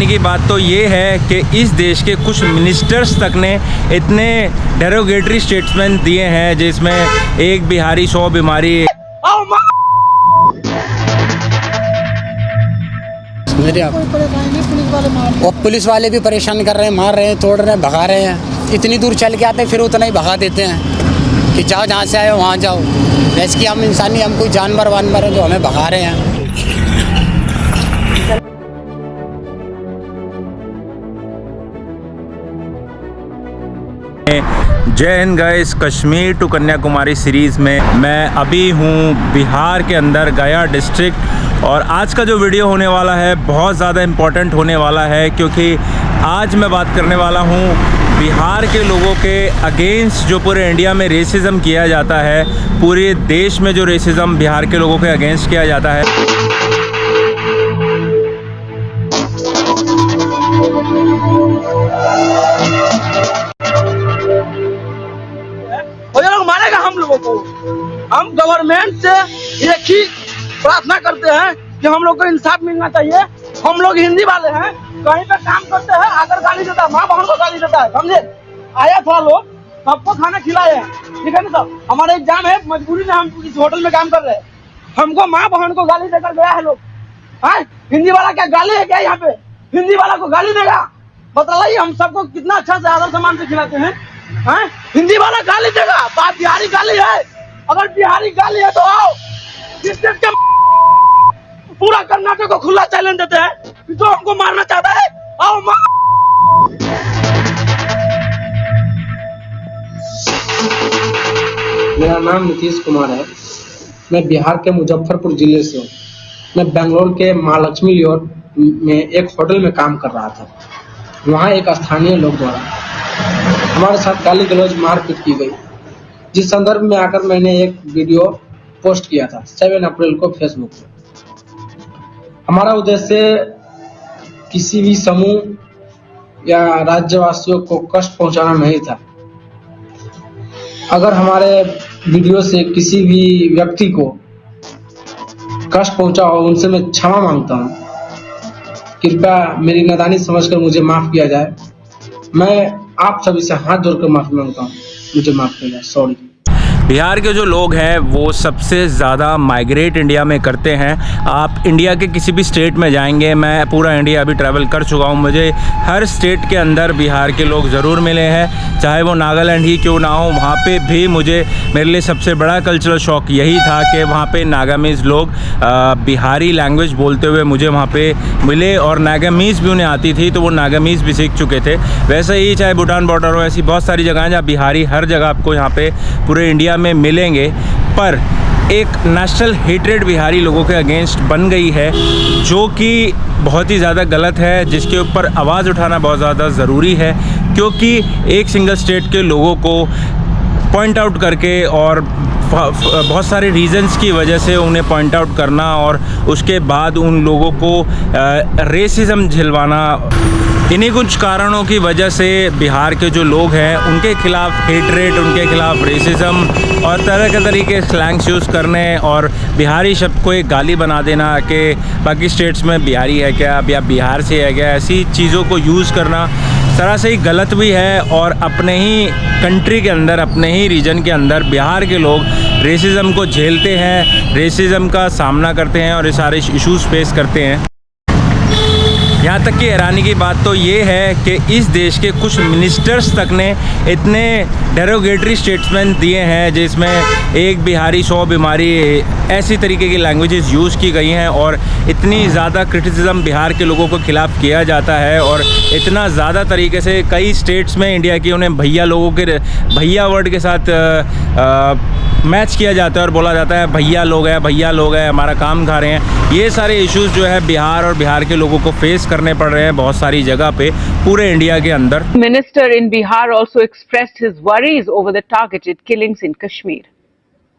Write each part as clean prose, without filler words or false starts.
हैरानी की बात तो ये है कि इस देश के कुछ मिनिस्टर्स तक ने इतने डेरोगेटरी स्टेटमेंट दिए हैं जिसमें एक बिहारी 100 बीमारी। मेरे और पुलिस वाले भी परेशान कर रहे हैं, मार रहे हैं, तोड़ रहे हैं, भगा रहे हैं। इतनी दूर चल के आते हैं फिर उतना ही भगा देते हैं कि जाओ, जहाँ से आए हो वहाँ जाओ। वैसे कि हम इंसानी, हम कोई जानवर वानवर है जो हमें भगा रहे हैं। जय हिंद guys, Kashmir to Kanyakumari series में मैं अभी हूँ बिहार के अंदर गया डिस्ट्रिक्ट। और आज का जो वीडियो होने वाला है बहुत ज़्यादा इम्पोर्टेंट होने वाला है, क्योंकि आज मैं बात करने वाला हूँ बिहार के लोगों के अगेंस्ट जो पूरे इंडिया में रेसिज्म किया जाता है, पूरे देश में जो रेसिज्म बिहार के लोगों के अगेंस्ट किया जाता है। मारेगा हम लोगों को। हम गवर्नमेंट से एक ही प्रार्थना करते हैं कि हम लोग को इंसाफ मिलना चाहिए। हम लोग हिंदी वाले हैं, कहीं पे काम करते हैं, आकर गाली देता है, माँ बहन को गाली देता है, समझे। आया थोड़ा लोग, सबको खाना खिलाए हैं, ठीक है ना साहब। हमारा एग्जाम है, मजबूरी में हम इस होटल में काम कर रहे हैं। हमको माँ बहन को गाली देकर गया है लोग। हिंदी वाला क्या गाली है क्या? यहाँ पे हिंदी वाला को गाली देगा? बताइए, हम सबको कितना अच्छा से आदर सम्मान से खिलाते हैं। हिंदी वाला गाली देगा? बात बिहारी गाली है। अगर बिहारी गाली है तो आओ, इस देश के पूरा कर्नाटक को खुला चैलेंज देते हैं। जो हमको मारना चाहता है, आओ मेरा नाम नीतीश कुमार है। मैं बिहार के मुजफ्फरपुर जिले से हूँ। मैं बेंगलोर के महालक्ष्मी लियोर में एक होटल में काम कर रहा था। वहाँ एक स्थानीय लोग द्वारा हमारे साथ गाली गलौज मारपीट की गई, जिस संदर्भ में आकर मैंने एक वीडियो पोस्ट किया था 7 अप्रैल को फेसबुक पर। हमारा उद्देश्य किसी भी समूह या राज्यवासियों को कष्ट पहुंचाना नहीं था। अगर हमारे वीडियो से किसी भी व्यक्ति को कष्ट पहुंचा हो, उनसे मैं क्षमा मांगता हूं। कृपया मेरी नादानी समझकर मुझे माफ किया जाए। मैं आप सभी से हाथ जोड़कर माफी मांगता हूँ, मुझे माफ किया जाए, सॉरी। बिहार के जो लोग हैं वो सबसे ज़्यादा माइग्रेट इंडिया में करते हैं। आप इंडिया के किसी भी स्टेट में जाएंगे, मैं पूरा इंडिया अभी ट्रैवल कर चुका हूँ, मुझे हर स्टेट के अंदर बिहार के लोग ज़रूर मिले हैं, चाहे वो नागालैंड ही क्यों ना हो। वहाँ पे भी मेरे लिए सबसे बड़ा कल्चरल शॉक यही था कि वहाँ पे नागामीज़ लोग बिहारी लैंग्वेज बोलते हुए मुझे वहाँ पे मिले, और नागामीज़ भी उन्हें आती थी तो वो नागामीज़ भी सीख चुके थे। वैसे ही चाहे भूटान बॉर्डर हो, ऐसी बहुत सारी जगह हैं जहाँ बिहारी हर जगह आपको यहाँ पे पूरे इंडिया में मिलेंगे। पर एक नेशनल हेट्रेड बिहारी लोगों के अगेंस्ट बन गई है, जो कि बहुत ही ज़्यादा गलत है, जिसके ऊपर आवाज़ उठाना बहुत ज़्यादा ज़रूरी है। क्योंकि एक सिंगल स्टेट के लोगों को पॉइंट आउट करके और बहुत सारे रीजंस की वजह से उन्हें पॉइंट आउट करना और उसके बाद उन लोगों को रेसिज्म झिलवाना, इन्हीं कुछ कारणों की वजह से बिहार के जो लोग हैं उनके खिलाफ हेटरेट, उनके खिलाफ रेसिज्म और तरह के तरीके स्लैंग्स यूज़ करने और बिहारी शब्द को एक गाली बना देना कि बाकी स्टेट्स में बिहारी है क्या या बिहार से है क्या, ऐसी चीज़ों को यूज़ करना तरह से ही गलत भी है। और अपने ही कंट्री के अंदर, अपने ही रीजन के अंदर बिहार के लोग रेसिज्म को झेलते हैं, रेसिज्म का सामना करते हैं और ये सारे इश्यूज़ फेस करते हैं। यहाँ तक कि हैरानी की बात तो ये है कि इस देश के कुछ मिनिस्टर्स तक ने इतने डेरोगेटरी स्टेटमेंट दिए हैं जिसमें एक बिहारी 100 बीमारी, ऐसी तरीके की लैंग्वेजेस यूज़ की गई हैं और इतनी ज़्यादा क्रिटिसिज्म बिहार के लोगों को खिलाफ़ किया जाता है। और इतना ज़्यादा तरीके से कई स्टेट्स में इंडिया की उन्हें भैया लोगों के, भैया वर्ड के साथ मैच किया जाता है और बोला जाता है भैया लोग हैं, हमारा काम खा रहे हैं। ये सारे इश्यूज़ जो है बिहार और बिहार के लोगों को फेस करने पड़ रहे हैं बहुत सारी जगह पे पूरे इंडिया के अंदर। Minister in Bihar also expressed his worries over the targeted killings in Kashmir.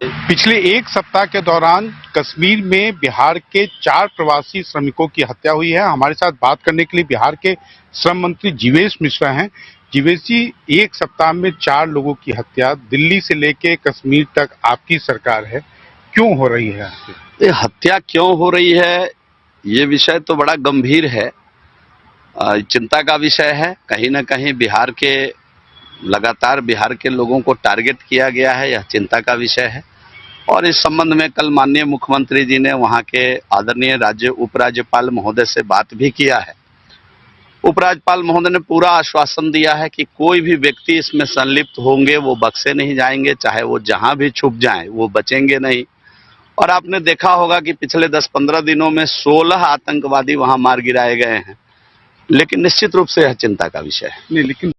पिछले एक सप्ताह के दौरान कश्मीर में बिहार के 4 प्रवासी श्रमिकों की हत्या हुई है। हमारे साथ बात करने के लिए बिहार के श्रम मंत्री जीवेश मिश्रा हैं। जीवेश जी, एक सप्ताह में 4 लोगों की हत्या, दिल्ली से लेके कश्मीर तक आपकी सरकार है, क्यों हो रही है? ये हत्या क्यों हो रही है, ये विषय तो बड़ा गंभीर है चिंता का विषय है। कहीं ना कहीं लगातार बिहार के लोगों को टारगेट किया गया है, यह चिंता का विषय है। और इस संबंध में कल माननीय मुख्यमंत्री जी ने वहां के आदरणीय उपराज्यपाल महोदय से बात भी किया है। उपराज्यपाल महोदय ने पूरा आश्वासन दिया है कि कोई भी व्यक्ति इसमें संलिप्त होंगे वो बख्शे नहीं जाएंगे, चाहे वो जहां भी छुप जाएं वो बचेंगे नहीं। और आपने देखा होगा कि पिछले 10-15 दिनों में 16 आतंकवादी वहां मार गिराए गए हैं, लेकिन निश्चित रूप से यह चिंता का विषय है। नहीं, लेकिन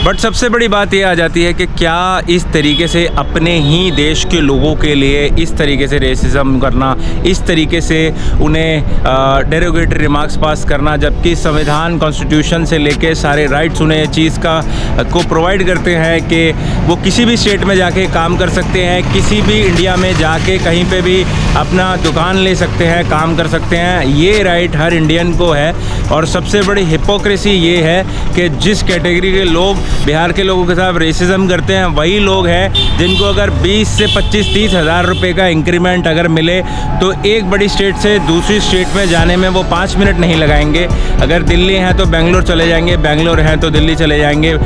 बट सबसे बड़ी बात ये आ जाती है कि क्या इस तरीके से अपने ही देश के लोगों के लिए इस तरीके से रेसिज्म करना, इस तरीके से उन्हें डेरोगेटरी रिमार्क्स पास करना, जबकि संविधान कॉन्स्टिट्यूशन से लेके सारे राइट्स उन्हें चीज़ को प्रोवाइड करते हैं कि वो किसी भी स्टेट में जाके काम कर सकते हैं, किसी भी इंडिया में जाके कहीं पे भी अपना दुकान ले सकते हैं, काम कर सकते हैं। ये राइट हर इंडियन को है। और सबसे बड़ी हिपोक्रेसी ये है कि जिस कैटेगरी के लोग बिहार के लोगों के साथ रेसिज्म करते हैं वही लोग हैं जिनको अगर 20 से 25-30 हज़ार रुपये का इंक्रीमेंट अगर मिले तो एक बड़ी स्टेट से दूसरी स्टेट में जाने में वो 5 मिनट नहीं लगाएंगे। अगर दिल्ली हैं तो बेंगलोर चले जाएंगे, बेंगलोर हैं तो दिल्ली चले जाएंगे,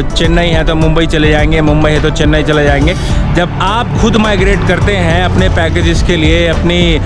चेन्नई है तो मुंबई चले जाएंगे, मुंबई है तो चेन्नई चले जाएंगे। जब आप खुद माइग्रेट करते हैं अपने पैकेजेस के लिए, अपनी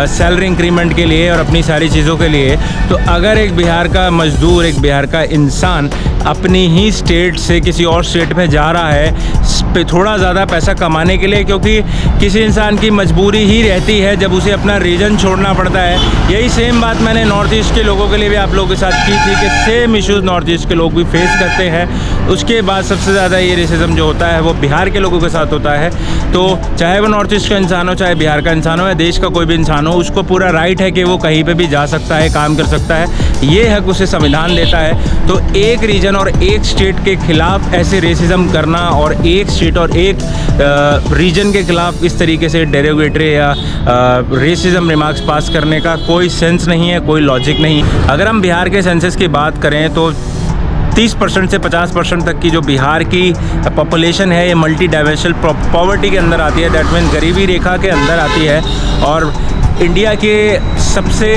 सैलरी इंक्रीमेंट के लिए और अपनी सारी चीज़ों के लिए, तो अगर एक बिहार का मजदूर, एक बिहार का इंसान अपनी ही स्टेट से किसी और स्टेट में जा रहा है थोड़ा ज़्यादा पैसा कमाने के लिए, क्योंकि किसी इंसान की मजबूरी ही रहती है जब उसे अपना रीजन छोड़ना पड़ता है। यही सेम बात मैंने नॉर्थ ईस्ट के लोगों के लिए भी आप लोगों के साथ की थी कि सेम इश्यूज़ नॉर्थ ईस्ट के लोग भी फेस करते हैं। उसके बाद सबसे ज़्यादा ये रेसिज्म जो होता है वो बिहार के लोगों के साथ होता है। तो चाहे वो नॉर्थ ईस्ट का इंसान हो, चाहे बिहार का इंसान हो, या देश का कोई भी इंसान हो, उसको पूरा राइट है कि वो कहीं पर भी जा सकता है, काम कर सकता है। ये हक उसे संविधान देता है। तो एक रीजन और एक स्टेट के खिलाफ ऐसे रेसिज्म करना और एक स्टेट और एक रीजन के खिलाफ इस तरीके से डेरोगेटरी या रेसिज्म रिमार्क्स पास करने का कोई सेंस नहीं है, कोई लॉजिक नहीं। अगर हम बिहार के सेंसस की बात करें तो 30% से 50% तक की जो बिहार की पॉपुलेशन है ये मल्टी डायमेंशनल पॉवर्टी के अंदर आती है। दैट मीन्स गरीबी रेखा के अंदर आती है। और इंडिया के सबसे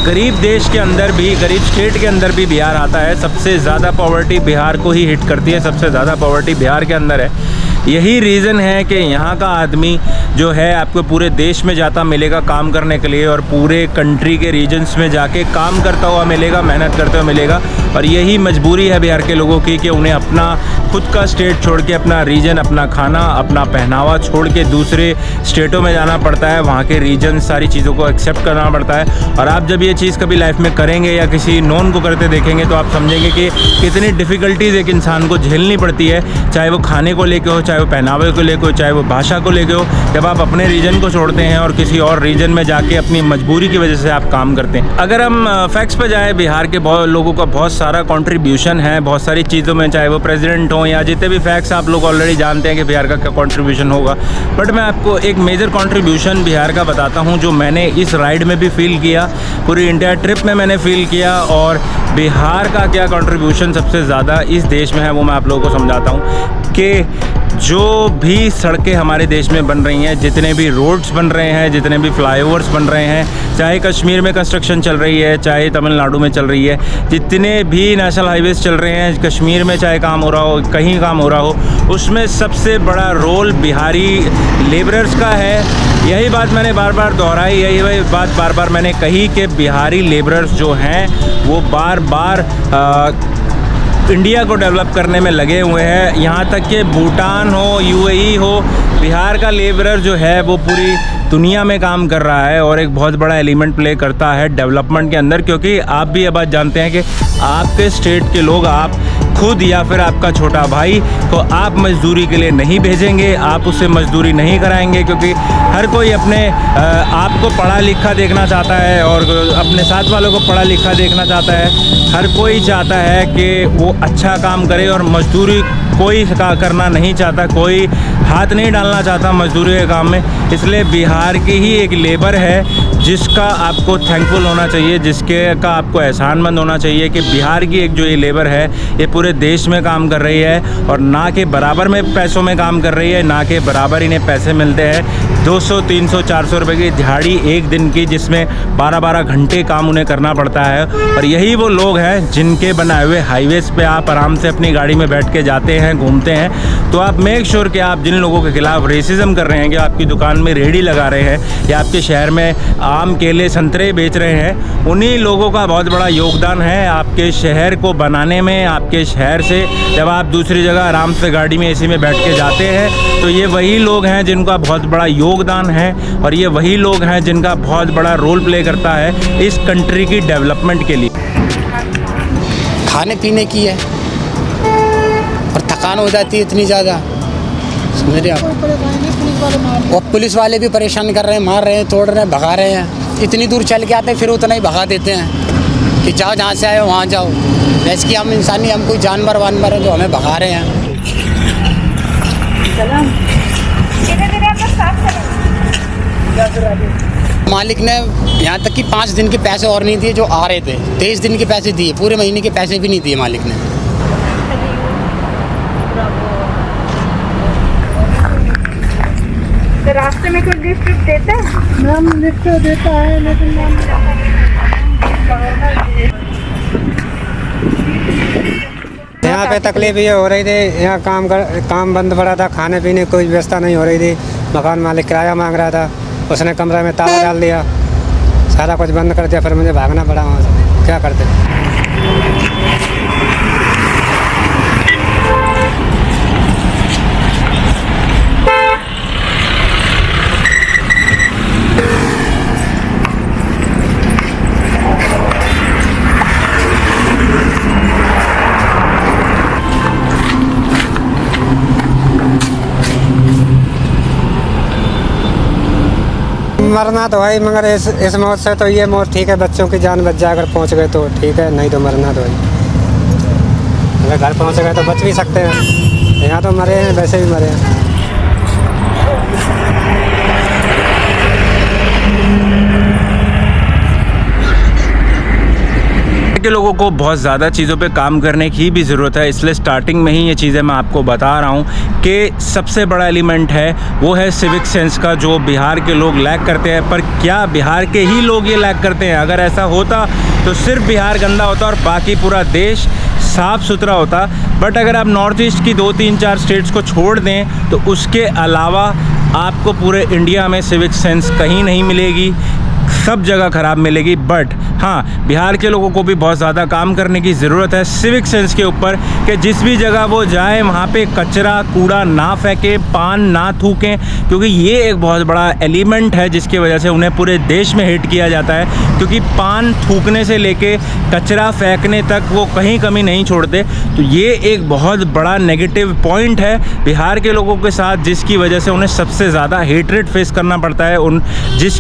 गरीब देश के अंदर भी, गरीब स्टेट के अंदर भी बिहार आता है। सबसे ज़्यादा पॉवर्टी बिहार को ही हिट करती है, सबसे ज़्यादा पॉवर्टी बिहार के अंदर है। यही रीज़न है कि यहाँ का आदमी जो है आपको पूरे देश में जाता मिलेगा काम करने के लिए, और पूरे कंट्री के रीजन्स में जाके काम करता हुआ मिलेगा, मेहनत करते हुए मिलेगा। और यही मजबूरी है बिहार के लोगों की कि उन्हें अपना खुद का स्टेट छोड़ के, अपना रीजन, अपना खाना, अपना पहनावा छोड़ के दूसरे स्टेटों में जाना पड़ता है। वहाँ के रीजन सारी चीज़ों को एक्सेप्ट करना पड़ता है। और आप जब ये चीज़ कभी लाइफ में करेंगे या किसी नॉन को करते देखेंगे तो आप समझेंगे कि कितनी डिफ़िकल्टीज़ एक इंसान को झेलनी पड़ती है, चाहे वो खाने को लेके हो, चाहे वो पहनावे को लेके हो, चाहे वो भाषा को लेके हो। जब आप अपने रीजन को छोड़ते हैं और किसी और रीजन में जाके अपनी मजबूरी की वजह से आप काम करते हैं। अगर हम फैक्ट्स पे जाए, बिहार के बहुत लोगों का बहुत सारा कंट्रीब्यूशन है बहुत सारी चीज़ों में, चाहे वो प्रेसिडेंट हो या जितने भी फैक्ट्स आप लोग ऑलरेडी जानते हैं कि बिहार का क्या कंट्रीब्यूशन होगा। बट मैं आपको एक मेजर कंट्रीब्यूशन बिहार का बताता हूँ जो मैंने इस राइड में भी फील किया, पूरी इंडिया ट्रिप में मैंने फील किया। और बिहार का क्या कंट्रीब्यूशन सबसे ज़्यादा इस देश में है वो मैं आप लोगों को समझाता हूँ कि जो भी सड़कें हमारे देश में बन रही हैं, जितने भी रोड्स बन रहे हैं, जितने भी फ्लाईओवर्स बन रहे हैं, चाहे कश्मीर में कंस्ट्रक्शन चल रही है, चाहे तमिलनाडु में चल रही है, जितने भी नेशनल हाईवेज़ चल रहे हैं, कश्मीर में चाहे काम हो रहा हो, कहीं काम हो रहा हो, उसमें सबसे बड़ा रोल बिहारी लेबरर्स का है। यही बात मैंने बार बार दोहराई, यही बात बार बार मैंने कही कि बिहारी लेबरर्स जो हैं वो बार बार इंडिया को डेवलप करने में लगे हुए हैं। यहाँ तक कि भूटान हो, यूएई हो, बिहार का लेबरर जो है वो पूरी दुनिया में काम कर रहा है और एक बहुत बड़ा एलिमेंट प्ले करता है डेवलपमेंट के अंदर। क्योंकि आप भी ये बात जानते हैं कि आपके स्टेट के लोग, आप खुद या फिर आपका छोटा भाई को आप मजदूरी के लिए नहीं भेजेंगे, आप उससे मजदूरी नहीं कराएंगे, क्योंकि हर कोई अपने आप को पढ़ा लिखा देखना चाहता है और अपने साथ वालों को पढ़ा लिखा देखना चाहता है। हर कोई चाहता है कि वो अच्छा काम करे और मजदूरी कोई करना नहीं चाहता, कोई हाथ नहीं डालना चाहता मजदूरी के काम में। इसलिए बिहार की ही एक लेबर है जिसका आपको थैंकफुल होना चाहिए, जिसके का आपको एहसानमंद होना चाहिए कि बिहार की एक जो ये लेबर है ये पूरे देश में काम कर रही है और ना के बराबर में पैसों में काम कर रही है, ना के बराबर इन्हें पैसे मिलते हैं। 200, 300, 400 रुपये की दिहाड़ी एक दिन की, जिसमें 12-12 घंटे काम उन्हें करना पड़ता है। और यही वो लोग हैं जिनके बनाए हुए हाईवेज़ पे आप आराम से अपनी गाड़ी में बैठ के जाते हैं, घूमते हैं। तो आप मेक श्योर कि आप जिन लोगों के खिलाफ रेसिज्म कर रहे हैं, कि आपकी दुकान में रेहड़ी लगा रहे हैं या आपके शहर में आम, केले, संतरे बेच रहे हैं, उन्हीं लोगों का बहुत बड़ा योगदान है आपके शहर को बनाने में। आपके शहर से जब आप दूसरी जगह आराम से गाड़ी में एसी में बैठ के जाते हैं, तो ये वही लोग हैं जिनका बहुत बड़ा योगदान है, और ये वही लोग हैं जिनका बहुत बड़ा रोल प्ले करता है इस कंट्री की डेवलपमेंट के लिए। खाने पीने की है और थकान हो जाती है इतनी ज़्यादा, समझ रहे आप। और पुलिस वाले भी परेशान कर रहे हैं, मार रहे हैं, तोड़ रहे हैं, भगा रहे हैं। इतनी दूर चल के आते हैं फिर उतना ही भगा देते हैं कि जाओ, जहाँ से आए हो वहाँ जाओ। जैसे कि हम इंसानी, हम कोई जानवर वानवर हैं जो हमें भगा रहे हैं। मालिक ने यहाँ तक कि 5 दिन के पैसे और नहीं दिए जो आ रहे थे। 23 दिन के पैसे दिए, पूरे महीने के पैसे भी नहीं दिए मालिक ने। तो रास्ते में कोई लिफ्ट देता है? मैम लिफ्ट देता है, लेकिन यहाँ पे तकलीफ ये हो रही थी, यहाँ काम बंद पड़ा था, खाने पीने की कोई व्यवस्था नहीं हो रही थी। मकान मालिक किराया मांग रहा था, उसने कमरे में ताला डाल दिया, सारा कुछ बंद कर दिया, फिर मुझे भागना पड़ा वहाँ से। क्या करते। मरना तो है, मगर इस मौत से तो ये मौत ठीक है, बच्चों की जान बच जाए अगर पहुंच गए तो ठीक है, नहीं तो मरना तो है। अगर घर पहुंच गए तो बच भी सकते हैं, यहाँ तो मरे हैं, वैसे भी मरे हैं। के लोगों को बहुत ज़्यादा चीज़ों पे काम करने की भी ज़रूरत है, इसलिए स्टार्टिंग में ही ये चीज़ें मैं आपको बता रहा हूँ कि सबसे बड़ा एलिमेंट है वो है सिविक सेंस का, जो बिहार के लोग लैक करते हैं। पर क्या बिहार के ही लोग ये लैक करते हैं? अगर ऐसा होता तो सिर्फ बिहार गंदा होता और बाकी पूरा देश साफ़ सुथरा होता। बट अगर आप नॉर्थ ईस्ट की 2, 3, 4 स्टेट्स को छोड़ दें तो उसके अलावा आपको पूरे इंडिया में सिविक सेंस कहीं नहीं मिलेगी, सब जगह ख़राब मिलेगी। बट हाँ, बिहार के लोगों को भी बहुत ज़्यादा काम करने की ज़रूरत है सिविक सेंस के ऊपर, कि जिस भी जगह वो जाएं वहाँ पे कचरा कूड़ा ना फेंकें, पान ना थूकें, क्योंकि ये एक बहुत बड़ा एलिमेंट है जिसकी वजह से उन्हें पूरे देश में हिट किया जाता है। क्योंकि पान थूकने से लेके कचरा फेंकने तक वो कहीं कमी नहीं छोड़ते। तो ये एक बहुत बड़ा नेगेटिव पॉइंट है बिहार के लोगों के साथ, जिसकी वजह से उन्हें सबसे ज़्यादा हेटरेट फेस करना पड़ता है, जिस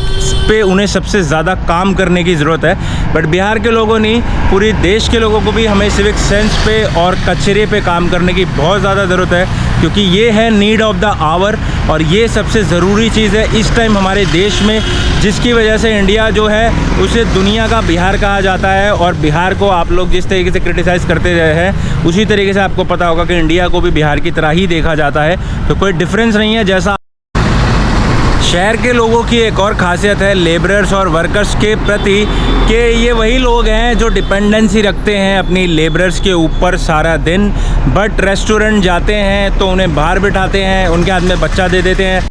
पे उन्हें सबसे ज़्यादा काम करने की ज़रूरत है। बट बिहार के लोगों ने, पूरे देश के लोगों को भी हमें सिविक सेंस पे और कचरे पे काम करने की बहुत ज़्यादा ज़रूरत है, क्योंकि ये है नीड ऑफ द आवर और ये सबसे ज़रूरी चीज़ है इस टाइम हमारे देश में, जिसकी वजह से इंडिया जो है उसे दुनिया का बिहार कहा जाता है। और बिहार को आप लोग जिस तरीके से क्रिटिसाइज़ करते रहे हैं, उसी तरीके से आपको पता होगा कि इंडिया को भी बिहार की तरह ही देखा जाता है। तो कोई डिफरेंस नहीं है। जैसा शहर के लोगों की एक और खासियत है लेबरर्स और वर्कर्स के प्रति, कि ये वही लोग हैं जो डिपेंडेंसी रखते हैं अपनी लेबरर्स के ऊपर सारा दिन। बट रेस्टोरेंट जाते हैं तो उन्हें बाहर बिठाते हैं, उनके हाथ में बच्चा दे देते हैं।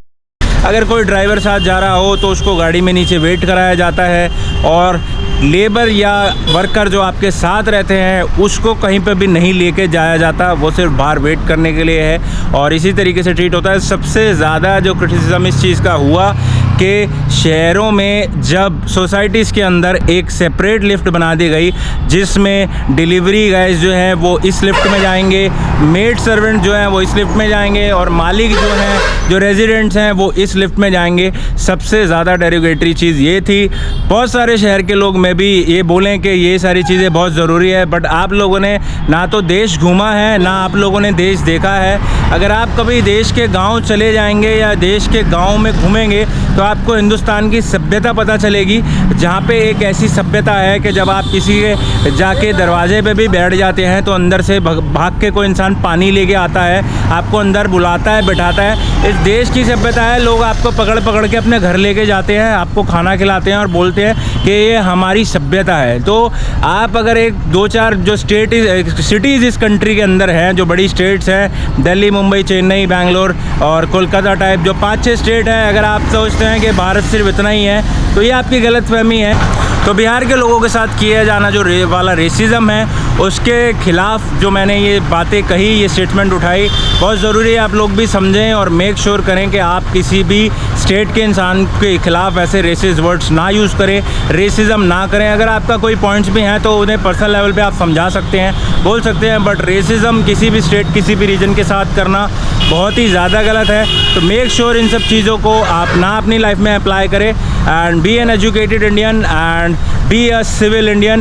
अगर कोई ड्राइवर साथ जा रहा हो तो उसको गाड़ी में नीचे वेट कराया जाता है, और लेबर या वर्कर जो आपके साथ रहते हैं उसको कहीं पे भी नहीं लेके जाया जाता, वो सिर्फ बाहर वेट करने के लिए है और इसी तरीके से ट्रीट होता है। सबसे ज़्यादा जो क्रिटिसिज्म इस चीज़ का हुआ कि शहरों में जब सोसाइटीज़ के अंदर एक सेपरेट लिफ्ट बना दी गई, जिसमें डिलीवरी गाइज जो हैं वो इस लिफ्ट में जाएंगे, मेड सर्वेंट जो हैं वो इस लिफ्ट में जाएंगे, और मालिक जो हैं, जो रेजिडेंट्स हैं, वो इस लिफ्ट में जाएंगे। सबसे ज़्यादा डेरोगेटरी चीज़ ये थी। बहुत सारे शहर के लोग में भी ये बोलें कि ये सारी चीज़ें बहुत ज़रूरी है, बट आप लोगों ने ना तो देश घूमा है, ना आप लोगों ने देश देखा है। अगर आप कभी देश के गाँव चले जाएंगे या देश के गाँव में घूमेंगे तो तो आपको हिंदुस्तान की सभ्यता पता चलेगी, जहाँ पे एक ऐसी सभ्यता है कि जब आप किसी के जाके दरवाजे पे भी बैठ जाते हैं तो अंदर से भाग के कोई इंसान पानी लेके आता है, आपको अंदर बुलाता है, बैठाता है। इस देश की सभ्यता है, लोग आपको पकड़ पकड़ के अपने घर लेके जाते हैं, आपको खाना खिलाते हैं और बोलते हैं कि ये हमारी सभ्यता है। तो आप अगर एक दो चार जो सिटीज़ इस कंट्री के अंदर हैं, जो बड़ी स्टेट्स हैं, दिल्ली, मुंबई, चेन्नई, बैंगलोर और कोलकाता टाइप जो 5-6 स्टेट हैं, अगर आप सोचते हैं कि भारत सिर्फ इतना ही है तो ये आपकी गलतफहमी है। तो बिहार के लोगों के साथ किया जाना जो वाला रेसिज्म है, उसके खिलाफ जो मैंने ये बातें कही, ये स्टेटमेंट उठाई, बहुत ज़रूरी है आप लोग भी समझें और मेक श्योर करें कि आप किसी भी स्टेट के इंसान के खिलाफ ऐसे रेसिस्ट वर्ड्स ना यूज़ करें, रेसिज्म ना करें। अगर आपका कोई पॉइंट्स भी हैं तो उन्हें पर्सनल लेवल पे आप समझा सकते हैं, बोल सकते हैं, बट रेसिज्म किसी भी स्टेट, किसी भी रीजन के साथ करना बहुत ही ज़्यादा गलत है। तो मेक श्योर इन सब चीज़ों को आप ना अपनी लाइफ में अप्लाई करें and be an educated Indian and be a civil Indian.